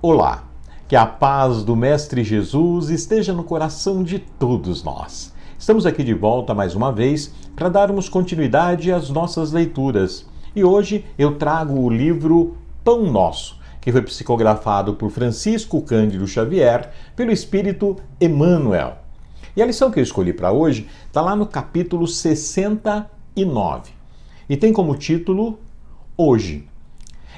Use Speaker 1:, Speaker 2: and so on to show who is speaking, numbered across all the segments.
Speaker 1: Olá, que a paz do Mestre Jesus esteja no coração de todos nós. Estamos aqui de volta mais uma vez para darmos continuidade às nossas leituras. E hoje eu trago o livro Pão Nosso, que foi psicografado por Francisco Cândido Xavier, pelo Espírito Emmanuel. E a lição que eu escolhi para hoje está lá no capítulo 69 e tem como título Hoje.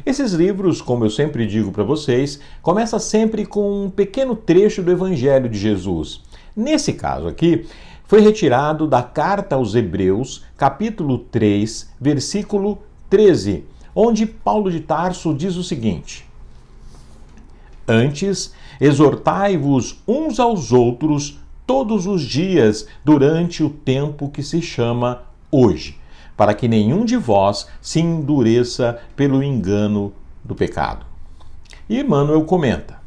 Speaker 1: Esses livros, como eu sempre digo para vocês, começam sempre com um pequeno trecho do Evangelho de Jesus. Nesse caso aqui, foi retirado da Carta aos Hebreus, capítulo 3, versículo 13, onde Paulo de Tarso diz o seguinte: Antes, exortai-vos uns aos outros todos os dias durante o tempo que se chama hoje, para que nenhum de vós se endureça pelo engano do pecado. E Emmanuel comenta: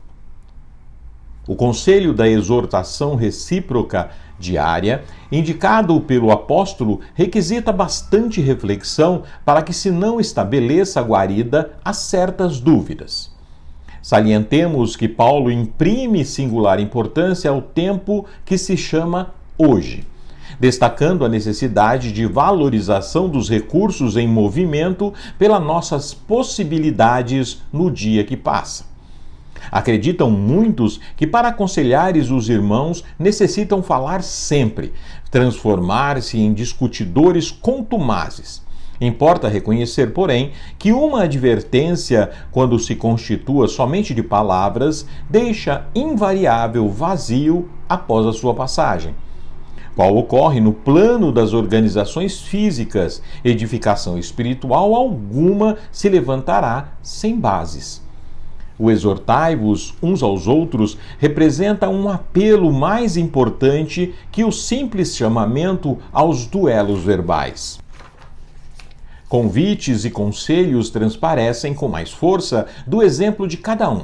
Speaker 1: o conselho da exortação recíproca diária, indicado pelo apóstolo, requisita bastante reflexão para que se não estabeleça guarida a certas dúvidas. Salientemos que Paulo imprime singular importância ao tempo que se chama hoje, destacando a necessidade de valorização dos recursos em movimento pelas nossas possibilidades no dia que passa. Acreditam muitos que para aconselhares os irmãos necessitam falar sempre, transformar-se em discutidores contumazes. Importa reconhecer, porém, que uma advertência, quando se constitua somente de palavras, deixa invariável vazio após a sua passagem. Qual ocorre no plano das organizações físicas, edificação espiritual alguma se levantará sem bases. O exortai-vos uns aos outros representa um apelo mais importante que o simples chamamento aos duelos verbais. Convites e conselhos transparecem com mais força do exemplo de cada um.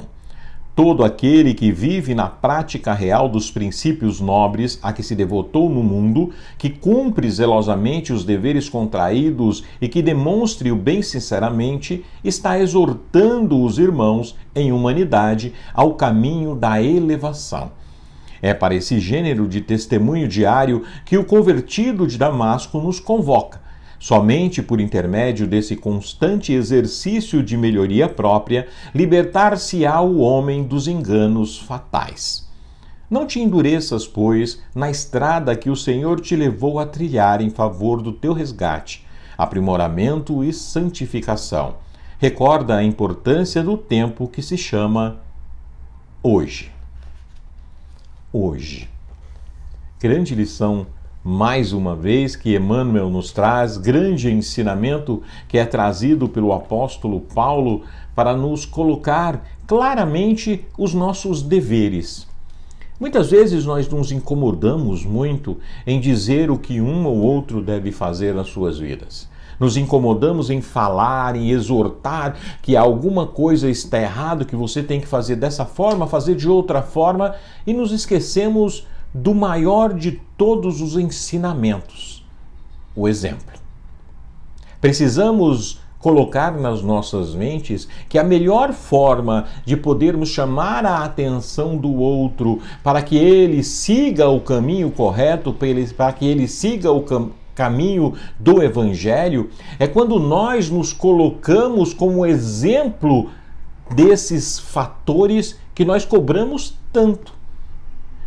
Speaker 1: Todo aquele que vive na prática real dos princípios nobres a que se devotou no mundo, que cumpre zelosamente os deveres contraídos e que demonstre o bem sinceramente, está exortando os irmãos em humanidade ao caminho da elevação. É para esse gênero de testemunho diário que o convertido de Damasco nos convoca. Somente por intermédio desse constante exercício de melhoria própria, libertar-se-á o homem dos enganos fatais. Não te endureças, pois, na estrada que o Senhor te levou a trilhar em favor do teu resgate, aprimoramento e santificação. Recorda a importância do tempo que se chama hoje. Hoje. Grande lição, mais uma vez, que Emmanuel nos traz, grande ensinamento que é trazido pelo apóstolo Paulo para nos colocar claramente os nossos deveres. Muitas vezes nós nos incomodamos muito em dizer o que um ou outro deve fazer nas suas vidas. Nos incomodamos em falar, em exortar que alguma coisa está errado, que você tem que fazer dessa forma, fazer de outra forma, e nos esquecemos do maior de todos os ensinamentos, o exemplo. Precisamos colocar nas nossas mentes que a melhor forma de podermos chamar a atenção do outro para que ele siga o caminho correto, para que ele siga o caminho do Evangelho, é quando nós nos colocamos como exemplo desses fatores que nós cobramos tanto.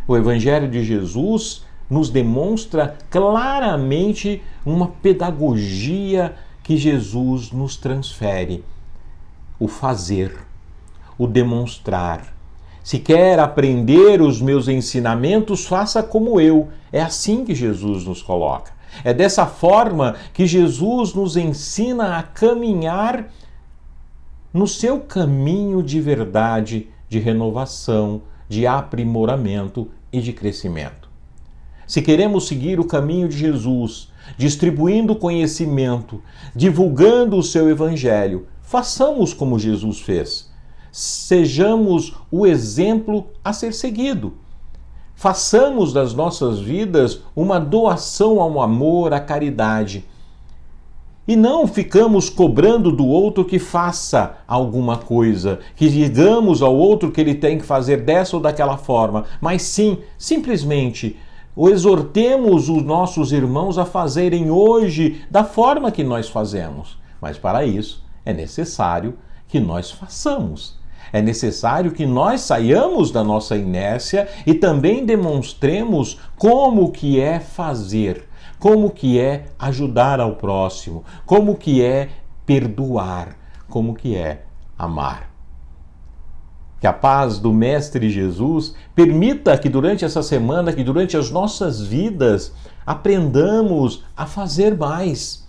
Speaker 1: O Evangelho de Jesus nos demonstra claramente uma pedagogia que Jesus nos transfere. O fazer, o demonstrar. Se quer aprender os meus ensinamentos, faça como eu. É assim que Jesus nos coloca. É dessa forma que Jesus nos ensina a caminhar no seu caminho de verdade, de renovação, de aprimoramento e de crescimento. Se queremos seguir o caminho de Jesus, distribuindo conhecimento, divulgando o seu Evangelho, façamos como Jesus fez. Sejamos o exemplo a ser seguido. Façamos das nossas vidas uma doação ao amor, à caridade. E não ficamos cobrando do outro que faça alguma coisa, que digamos ao outro que ele tem que fazer dessa ou daquela forma, mas sim, simplesmente, exortemos os nossos irmãos a fazerem hoje da forma que nós fazemos. Mas para isso é necessário que nós façamos. É necessário que nós saiamos da nossa inércia e também demonstremos como que é fazer. Como que é ajudar ao próximo, como que é perdoar, como que é amar. Que a paz do Mestre Jesus permita que durante essa semana, que durante as nossas vidas, aprendamos a fazer mais,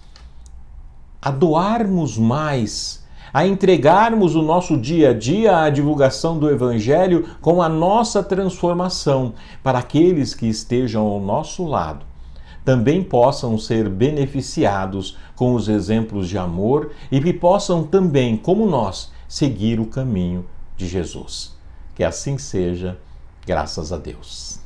Speaker 1: a doarmos mais, a entregarmos o nosso dia a dia à divulgação do Evangelho com a nossa transformação para aqueles que estejam ao nosso lado também possam ser beneficiados com os exemplos de amor e que possam também, como nós, seguir o caminho de Jesus. Que assim seja, graças a Deus.